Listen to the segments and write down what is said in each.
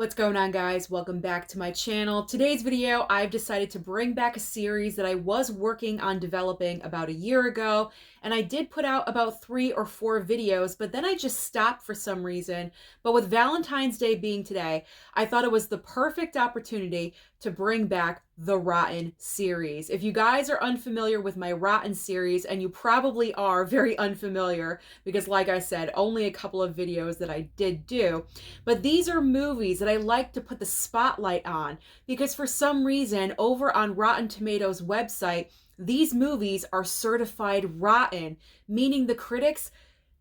What's going on, guys? Welcome back to my channel. Today's video, I've decided to bring back a series that I was working on developing about a year ago, and I did put out about 3 or 4 videos, but then I just stopped for some reason. But with Valentine's Day being today, I thought it was the perfect opportunity to bring back the Rotten series. If you guys are unfamiliar with my Rotten series, and you probably are very unfamiliar because, like I said, only a couple of videos that I did do, but these are movies that I like to put the spotlight on because for some reason over on Rotten Tomatoes website, these movies are certified rotten, meaning the critics,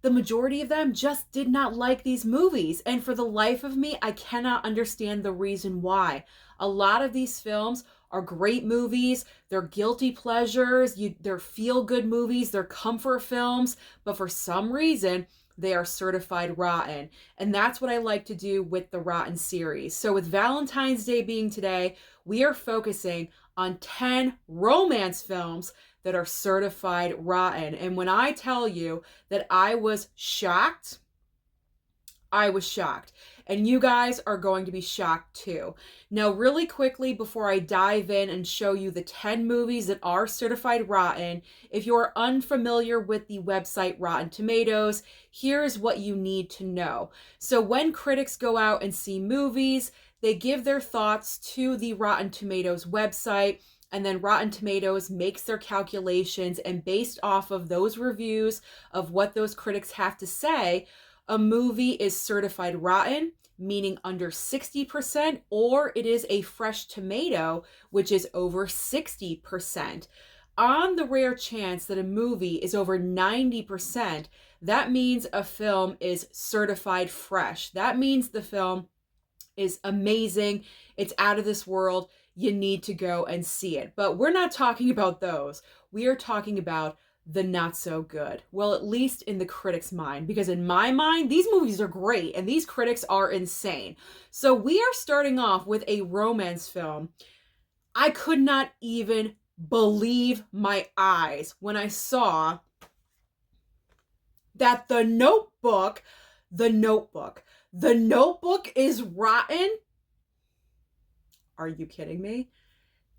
the majority of them just did not like these movies. And for the life of me, I cannot understand the reason why. A lot of these films are great movies. They're guilty pleasures. They're feel-good movies. They're comfort films. But for some reason, they are certified rotten. And that's what I like to do with the Rotten series. So with Valentine's Day being today, we are focusing on 10 romance films that are certified rotten. And when I tell you that I was shocked, I was shocked. And you guys are going to be shocked too. Now, really quickly, before I dive in and show you the 10 movies that are certified rotten, if you're unfamiliar with the website Rotten Tomatoes, here's what you need to know. So when critics go out and see movies, they give their thoughts to the Rotten Tomatoes website, and then Rotten Tomatoes makes their calculations, and based off of those reviews of what those critics have to say, a movie is certified rotten, meaning under 60%, or it is a fresh tomato, which is over 60%. On the rare chance that a movie is over 90%, that means a film is certified fresh. That means the film is amazing. It's out of this world. You need to go and see it. But we're not talking about those. We are talking about the not so good. Well, at least in the critics' mind, because in my mind, these movies are great and these critics are insane. So we are starting off with a romance film. I could not even believe my eyes when I saw that The Notebook is rotten. Are you kidding me?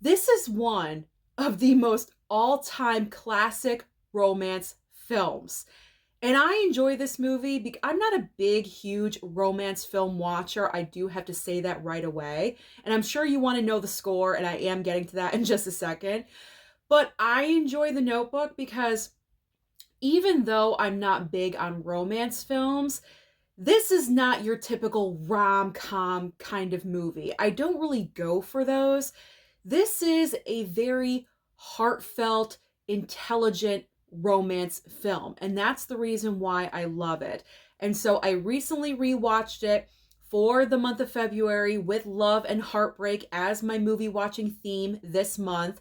This is one of the most all-time classic romance films. And I enjoy this movie because I'm not a big, huge romance film watcher. I do have to say that right away. And I'm sure you want to know the score, and I am getting to that in just a second. But I enjoy The Notebook because even though I'm not big on romance films, this is not your typical rom-com kind of movie. I don't really go for those. This is a very heartfelt, intelligent romance film, and that's the reason why I love it. And so I recently rewatched it for the month of February with love and heartbreak as my movie watching theme this month,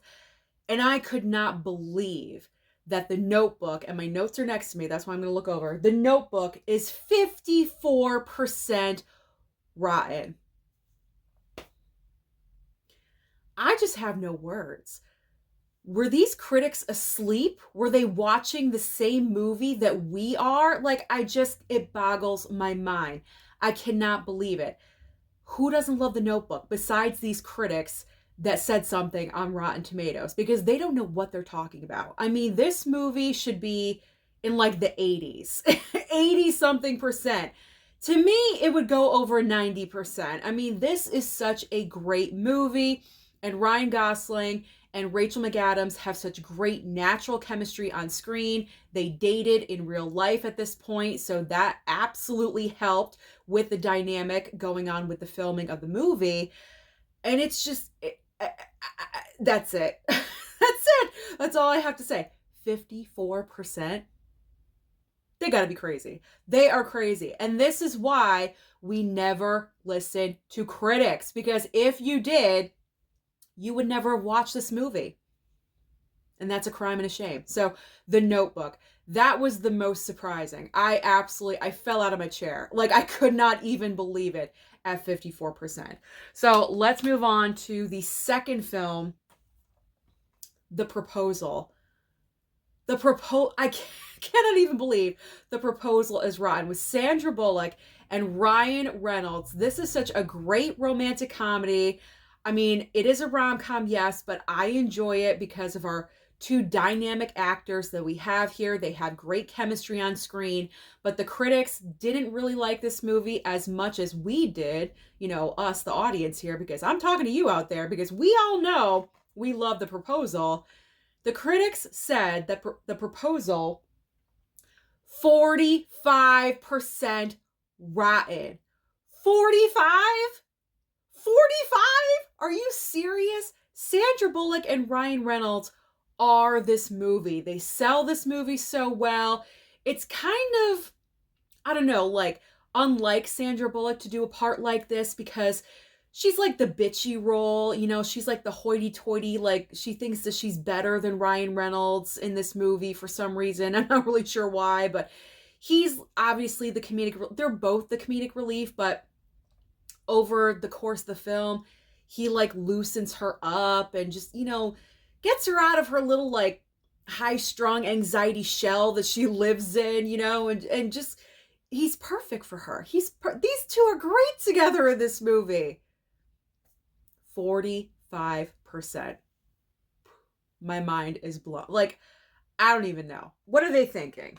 and I could not believe that The Notebook, and my notes are next to me, that's why I'm going to look over, The Notebook is 54% rotten. I just have no words. Were these critics asleep? Were they watching the same movie that we are? Like, it boggles my mind. I cannot believe it. Who doesn't love The Notebook besides these critics that said something on Rotten Tomatoes? Because they don't know what they're talking about. I mean, this movie should be in like the 80s, 80 something percent. To me, it would go over 90%. I mean, this is such a great movie, and Ryan Gosling and Rachel McAdams have such great natural chemistry on screen. They dated in real life at this point, so that absolutely helped with the dynamic going on with the filming of the movie. And it's just, that's it. That's it. That's all I have to say. 54%. They gotta be crazy. They are crazy. And this is why we never listen to critics, because if you did, you would never watch this movie. And that's a crime and a shame. So The Notebook, that was the most surprising. I fell out of my chair. Like, I could not even believe it at 54%. So let's move on to the second film, The Proposal. I cannot even believe The Proposal is rotten with Sandra Bullock and Ryan Reynolds. This is such a great romantic comedy. I mean, it is a rom-com, yes, but I enjoy it because of our two dynamic actors that we have here. They have great chemistry on screen, but the critics didn't really like this movie as much as we did, you know, us, the audience here, because I'm talking to you out there, because we all know we love The Proposal. The critics said that The Proposal, 45% rotten. 45? 45? Are you serious? Sandra Bullock and Ryan Reynolds are this movie. They sell this movie so well. It's kind of, I don't know, like, unlike Sandra Bullock to do a part like this, because she's like the bitchy role, you know, she's like the hoity-toity, like she thinks that she's better than Ryan Reynolds in this movie for some reason. I'm not really sure why, but he's obviously the comedic, they're both the comedic relief, but over the course of the film, he like loosens her up and just, you know, gets her out of her little like high-strung anxiety shell that she lives in, you know, and just, he's perfect for her. These two are great together in this movie. 45%. My mind is blown. Like, I don't even know. What are they thinking?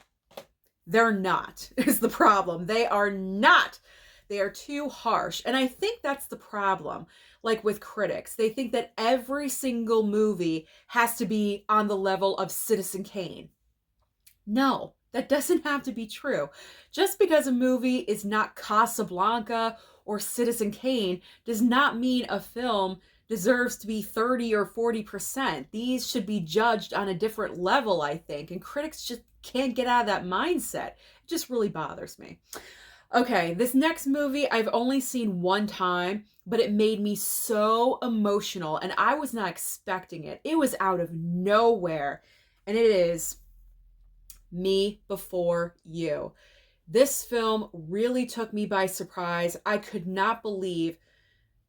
They're not, is the problem. They are not. They are too harsh. And I think that's the problem. Like with critics, they think that every single movie has to be on the level of Citizen Kane. No, that doesn't have to be true. Just because a movie is not Casablanca or Citizen Kane does not mean a film deserves to be 30 or 40%. These should be judged on a different level, I think. And critics just can't get out of that mindset. It just really bothers me. Okay, this next movie I've only seen one time, but it made me so emotional and I was not expecting it. It was out of nowhere. And it is Me Before You. This film really took me by surprise. I could not believe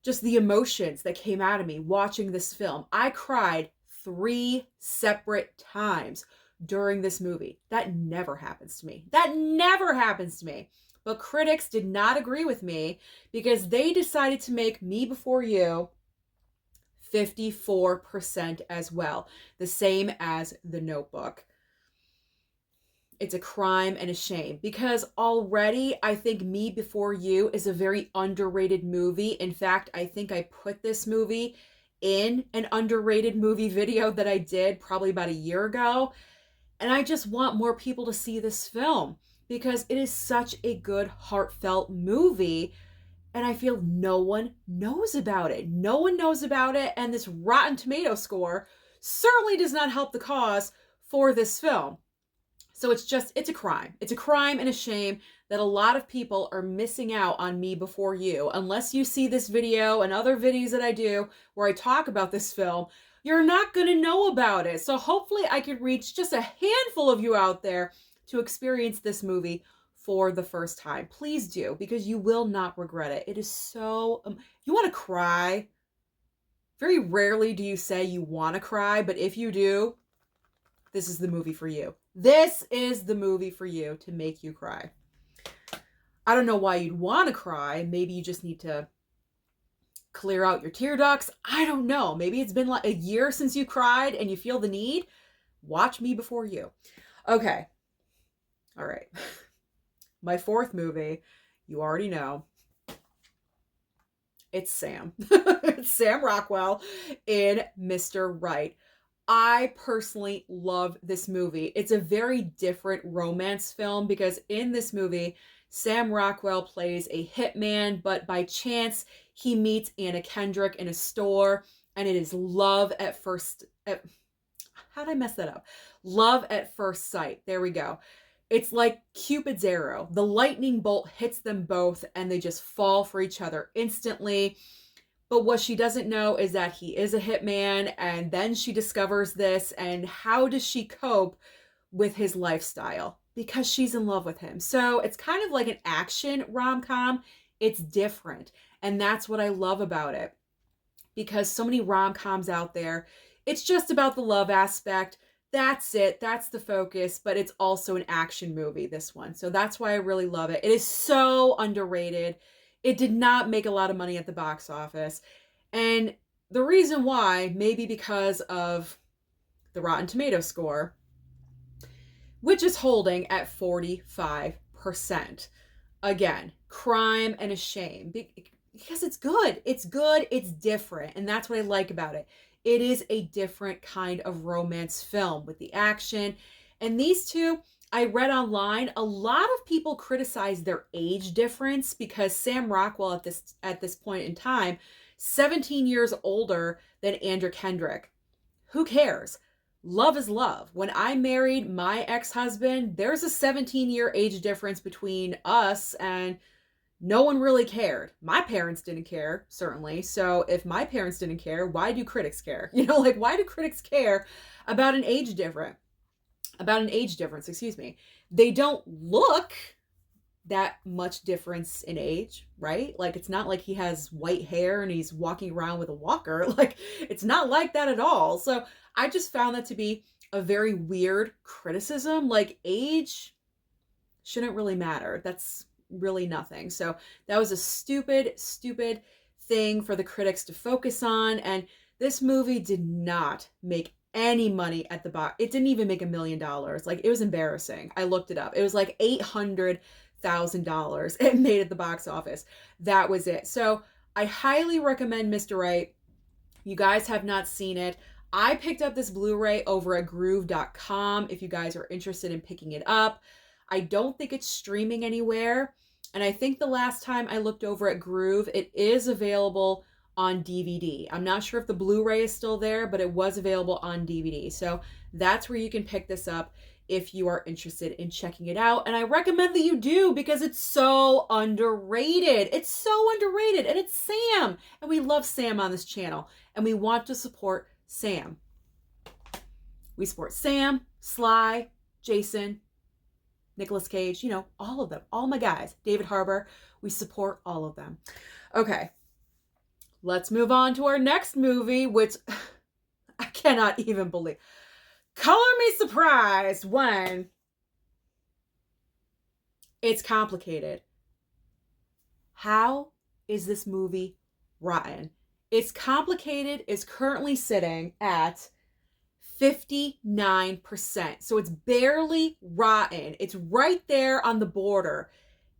just the emotions that came out of me watching this film. I cried 3 separate times during this movie. That never happens to me. That never happens to me. But critics did not agree with me because they decided to make Me Before You 54% as well. The same as The Notebook. It's a crime and a shame because already I think Me Before You is a very underrated movie. In fact, I think I put this movie in an underrated movie video that I did probably about a year ago. And I just want more people to see this film because it is such a good, heartfelt movie. And I feel no one knows about it. No one knows about it. And this Rotten Tomato score certainly does not help the cause for this film. So it's a crime. It's a crime and a shame that a lot of people are missing out on Me Before You. Unless you see this video and other videos that I do where I talk about this film, you're not going to know about it. So hopefully I could reach just a handful of you out there to experience this movie for the first time. Please do, because you will not regret it. It is so, you want to cry. Very rarely do you say you want to cry, but if you do, this is the movie for you. This is the movie for you to make you cry. I don't know why you'd want to cry. Maybe you just need to clear out your tear ducts. I don't know. Maybe it's been like a year since you cried and you feel the need. Watch Me Before You. Okay. All right. My fourth movie, you already know. It's Sam. It's Sam Rockwell in Mr. Right. I personally love this movie. It's a very different romance film because in this movie, Sam Rockwell plays a hitman, but by chance, he meets Anna Kendrick in a store, and it is love at first... how did I mess that up? Love at first sight. There we go. It's like Cupid's arrow. The lightning bolt hits them both, and they just fall for each other instantly. But what she doesn't know is that he is a hitman, and then she discovers this, and how does she cope with his lifestyle? Because she's in love with him. So it's kind of like an action rom-com. It's different, and that's what I love about it. Because so many rom-coms out there, it's just about the love aspect. That's it. That's the focus, but it's also an action movie, this one. So that's why I really love it. It is so underrated. It did not make a lot of money at the box office. And the reason why, maybe because of the Rotten Tomato score, which is holding at 45%. Again, crime and a shame because it's good. It's good. It's different. And that's what I like about it. It is a different kind of romance film with the action. And these two, I read online, a lot of people criticize their age difference because Sam Rockwell at this point in time, 17 years older than Andrew Kendrick. Who cares? Love is love. When I married my ex-husband, there's a 17-year age difference between us, and no one really cared. My parents didn't care, certainly. So if my parents didn't care, why do critics care? Like, why do critics care about an age difference? Excuse me. They don't look that much difference in age, right? Like, it's not like he has white hair and he's walking around with a walker. Like, it's not like that at all. So I just found that to be a very weird criticism. Like, age shouldn't really matter. That's really nothing. So that was a stupid thing for the critics to focus on. And this movie did not make any money at the box. It didn't even make $1 million. Like, it was embarrassing. I looked it up. It was like $800,000 it made at the box office. That was it. So I highly recommend Mr. Right. You guys have not seen it. I picked up this Blu-ray over at groove.com if you guys are interested in picking it up. I don't think it's streaming anywhere. And I think the last time I looked over at Groove, it is available on DVD. I'm not sure if the Blu-ray is still there, but it was available on DVD. So that's where you can pick this up if you are interested in checking it out. And I recommend that you do because it's so underrated. It's so underrated. And it's Sam. And we love Sam on this channel. And we want to support Sam. We support Sam, Sly, Jason, Nicolas Cage, all of them, all my guys, David Harbour, we support all of them. Okay, let's move on to our next movie, which I cannot even believe. Color me surprised when it's complicated. How is this movie rotten? It's Complicated is currently sitting at 59%. So it's barely rotten. It's right there on the border.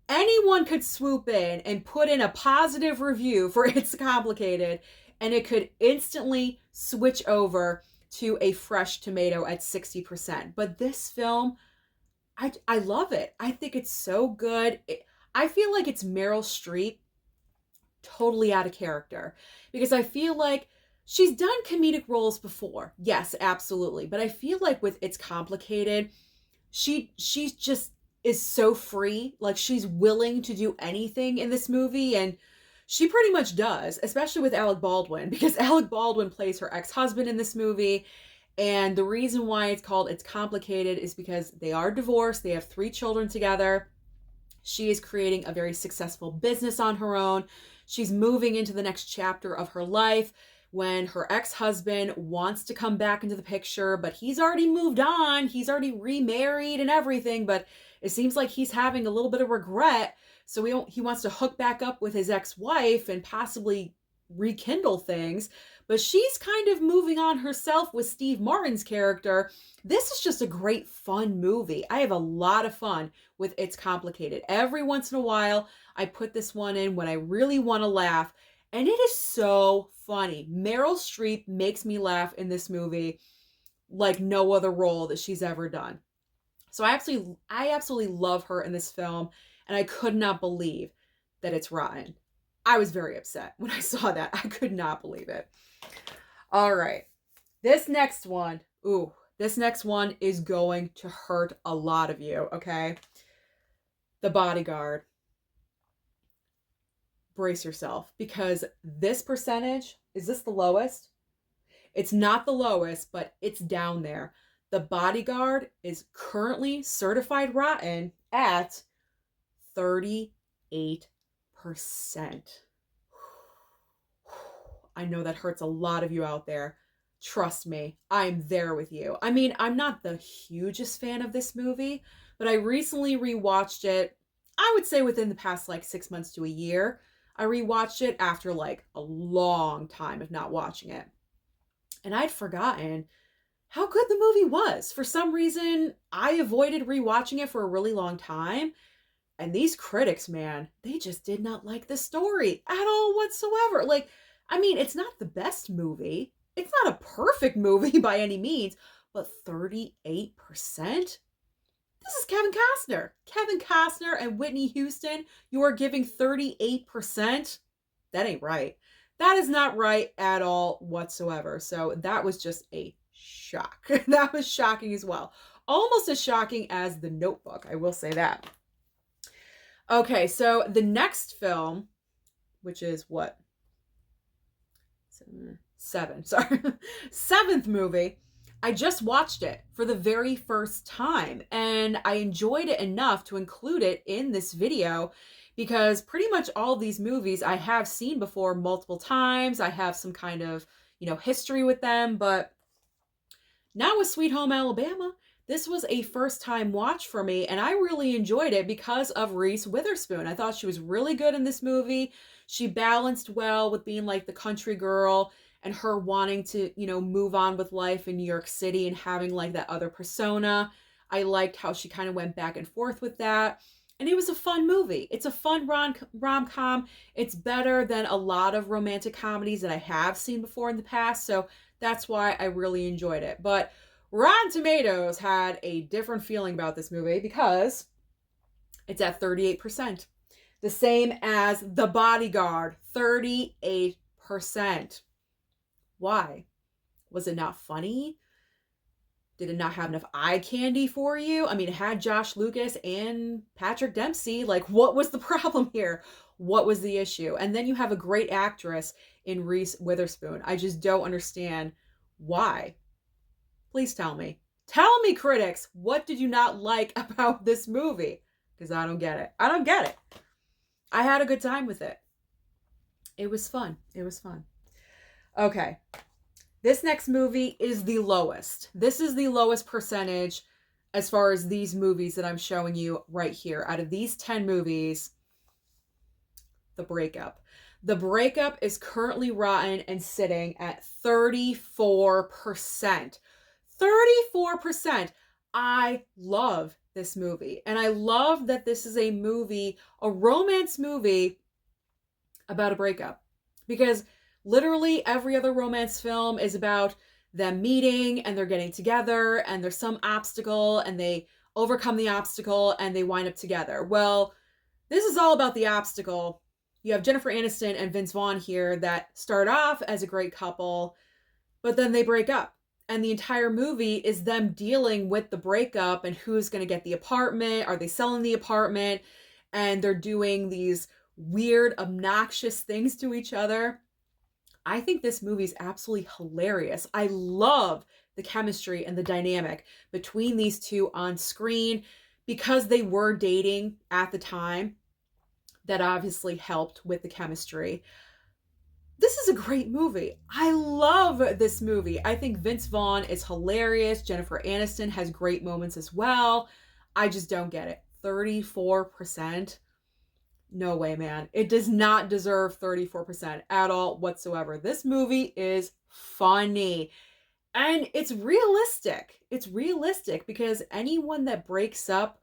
Anyone could swoop in and put in a positive review for It's Complicated, and it could instantly switch over to a fresh tomato at 60%. But this film, I love it. I think it's so good. I feel like it's Meryl Streep totally out of character because I feel like she's done comedic roles before. Yes, absolutely. But I feel like with It's Complicated, she's just is so free. Like, she's willing to do anything in this movie, and she pretty much does, especially with Alec Baldwin, because Alec Baldwin plays her ex-husband in this movie. And the reason why it's called It's Complicated is because they are divorced. They have 3 children together. She is creating a very successful business on her own. She's moving into the next chapter of her life when her ex-husband wants to come back into the picture, but he's already moved on. He's already remarried and everything, but it seems like he's having a little bit of regret. So he wants to hook back up with his ex-wife and possibly rekindle things. But she's kind of moving on herself with Steve Martin's character. This is just a great, fun movie. I have a lot of fun with It's Complicated. Every once in a while, I put this one in when I really want to laugh. And it is so funny. Meryl Streep makes me laugh in this movie like no other role that she's ever done. So I absolutely love her in this film, and I could not believe that it's rotten. I was very upset when I saw that. I could not believe it. All right. This next one is going to hurt a lot of you, okay? The Bodyguard. Brace yourself, because this percentage, is this the lowest? It's not the lowest, but it's down there. The Bodyguard is currently certified rotten at 38%. I know that hurts a lot of you out there. Trust me, I'm there with you. I mean, I'm not the hugest fan of this movie, but I recently rewatched it, I would say within the past like 6 months to a year. I rewatched it after like a long time of not watching it. And I'd forgotten how good the movie was. For some reason, I avoided rewatching it for a really long time. And these critics, man, they just did not like the story at all whatsoever. Like, I mean, it's not the best movie. It's not a perfect movie by any means, but 38%? This is Kevin Costner. Kevin Costner and Whitney Houston, you are giving 38%? That ain't right. That is not right at all whatsoever. So that was just a shock. That was shocking as well. Almost as shocking as The Notebook, I will say that. Okay, so the next film, which is what? Seven, sorry. Seventh movie. I just watched it for the very first time, and I enjoyed it enough to include it in this video because pretty much all of these movies I have seen before multiple times. I have some kind of, history with them, but not with Sweet Home Alabama. This was a first time watch for me, and I really enjoyed it because of Reese Witherspoon. I thought she was really good in this movie. She balanced well with being like the country girl and her wanting to, move on with life in New York City and having like that other persona. I liked how she kind of went back and forth with that. And it was a fun movie. It's a fun rom-com. It's better than a lot of romantic comedies that I have seen before in the past. So that's why I really enjoyed it. But Rotten Tomatoes had a different feeling about this movie because it's at 38%. The same as The Bodyguard, 38%. Why? Was it not funny? Did it not have enough eye candy for you? I mean, it had Josh Lucas and Patrick Dempsey. Like, what was the problem here? What was the issue? And then you have a great actress in Reese Witherspoon. I just don't understand why. Please tell me. Tell me, critics, what did you not like about this movie? Because I don't get it. I don't get it. I had a good time with it. It was fun. It was fun. Okay. This next movie is the lowest. This is the lowest percentage as far as these movies that I'm showing you right here. Out of these 10 movies, The Breakup. The Breakup is currently rotten and sitting at 34%. 34%. I love this movie. And I love that this is a movie, a romance movie about a breakup. Because literally every other romance film is about them meeting and they're getting together and there's some obstacle and they overcome the obstacle and they wind up together. Well, this is all about the obstacle. You have Jennifer Aniston and Vince Vaughn here that start off as a great couple, but then they break up. And the entire movie is them dealing with the breakup and who's going to get the apartment. Are they selling the apartment? And they're doing these weird, obnoxious things to each other. I think this movie is absolutely hilarious. I love the chemistry and the dynamic between these two on screen because they were dating at the time. That obviously helped with the chemistry. This is a great movie. I love this movie. I think Vince Vaughn is hilarious. Jennifer Aniston has great moments as well. I just don't get it. 34%? No way, man. It does not deserve 34% at all whatsoever. This movie is funny. And it's realistic. It's realistic because anyone that breaks up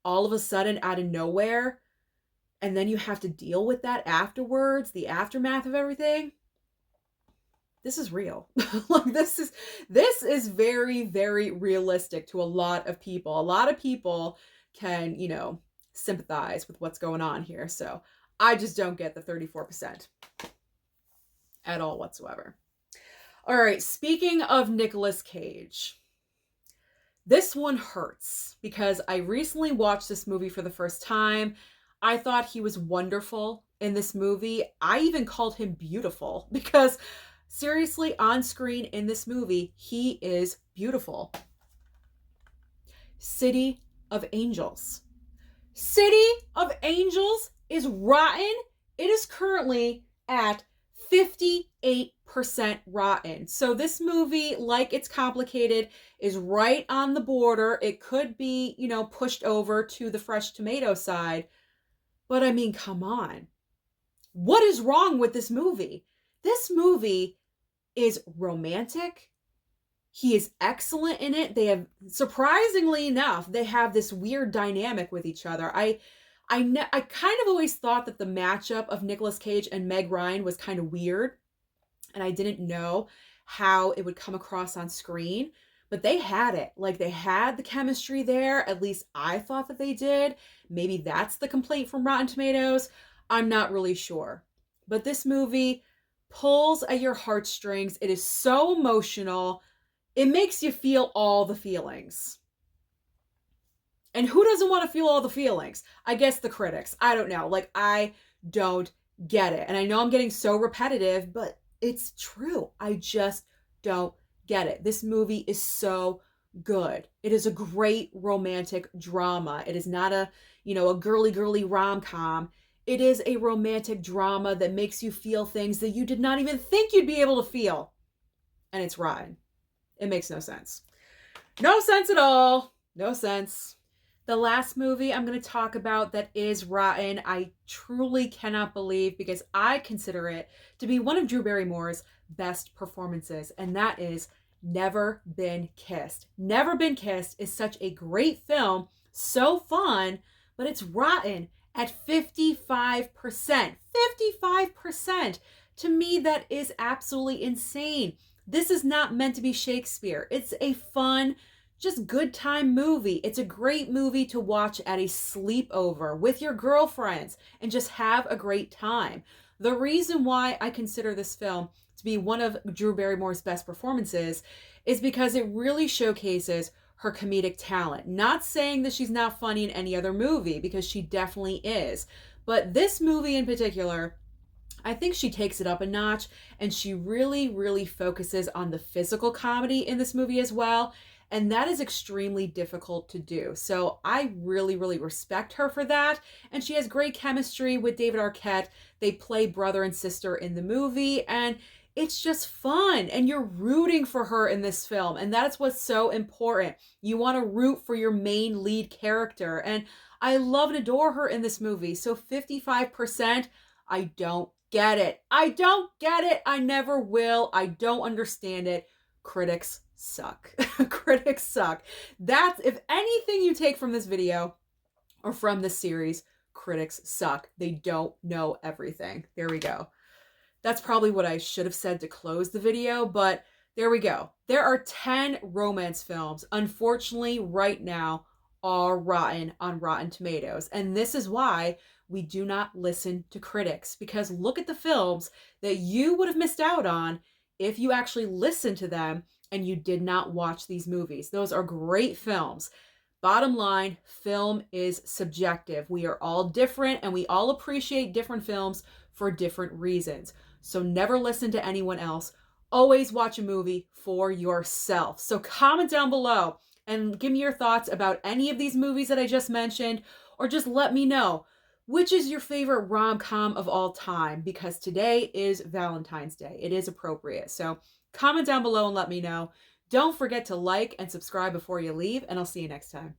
all of a sudden out of nowhere, and then you have to deal with that afterwards, the aftermath of everything. This is real. Like this is very, very realistic to a lot of people. A lot of people can, sympathize with what's going on here. So I just don't get the 34% at all whatsoever. All right, speaking of Nicolas Cage, this one hurts because I recently watched this movie for the first time. I thought he was wonderful in this movie. I even called him beautiful because seriously, on screen in this movie, he is beautiful. City of Angels. City of Angels is rotten. It is currently at 58% rotten. So this movie, like It's Complicated, is right on the border. It could be, pushed over to the fresh tomato side. But I mean, come on. What is wrong with this movie? This movie is romantic. He is excellent in it. They have, surprisingly enough, they have this weird dynamic with each other. I kind of always thought that the matchup of Nicolas Cage and Meg Ryan was kind of weird, and I didn't know how it would come across on screen, but they had it. Like, they had the chemistry there. At least I thought that they did. Maybe that's the complaint from Rotten Tomatoes. I'm not really sure. But this movie pulls at your heartstrings. It is so emotional. It makes you feel all the feelings. And who doesn't want to feel all the feelings? I guess the critics. I don't know. Like, I don't get it. And I know I'm getting so repetitive, but it's true. I just don't get it. This movie is so good. It is a great romantic drama. It is not a girly rom-com. It is a romantic drama that makes you feel things that you did not even think you'd be able to feel. And it's rotten. It makes no sense. No sense at all. No sense. The last movie I'm going to talk about that is rotten, I truly cannot believe, because I consider it to be one of Drew Barrymore's best performances, and that is Never Been Kissed. Never Been Kissed is such a great film, so fun, but it's rotten at 55%. 55%! To me, that is absolutely insane. This is not meant to be Shakespeare. It's a fun, just good time movie. It's a great movie to watch at a sleepover with your girlfriends and just have a great time. The reason why I consider this film to be one of Drew Barrymore's best performances is because it really showcases her comedic talent. Not saying that she's not funny in any other movie, because she definitely is. But this movie in particular, I think she takes it up a notch, and she really, really focuses on the physical comedy in this movie as well. And that is extremely difficult to do. So I really, really respect her for that. And she has great chemistry with David Arquette. They play brother and sister in the movie, and it's just fun. And you're rooting for her in this film. And that's what's so important. You want to root for your main lead character. And I love and adore her in this movie. So 55%, I don't get it. I don't get it. I never will. I don't understand it. Critics suck. Critics suck. That's, if anything you take from this video or from this series, critics suck. They don't know everything. There we go. That's probably what I should have said to close the video, but there we go. There are 10 romance films, unfortunately, right now, are rotten on Rotten Tomatoes. And this is why we do not listen to critics, because look at the films that you would have missed out on if you actually listened to them and you did not watch these movies. Those are great films. Bottom line, film is subjective. We are all different, and we all appreciate different films for different reasons. So never listen to anyone else. Always watch a movie for yourself. So comment down below and give me your thoughts about any of these movies that I just mentioned, or just let me know, which is your favorite rom-com of all time? Because today is Valentine's Day. It is appropriate. So comment down below and let me know. Don't forget to like and subscribe before you leave, and I'll see you next time.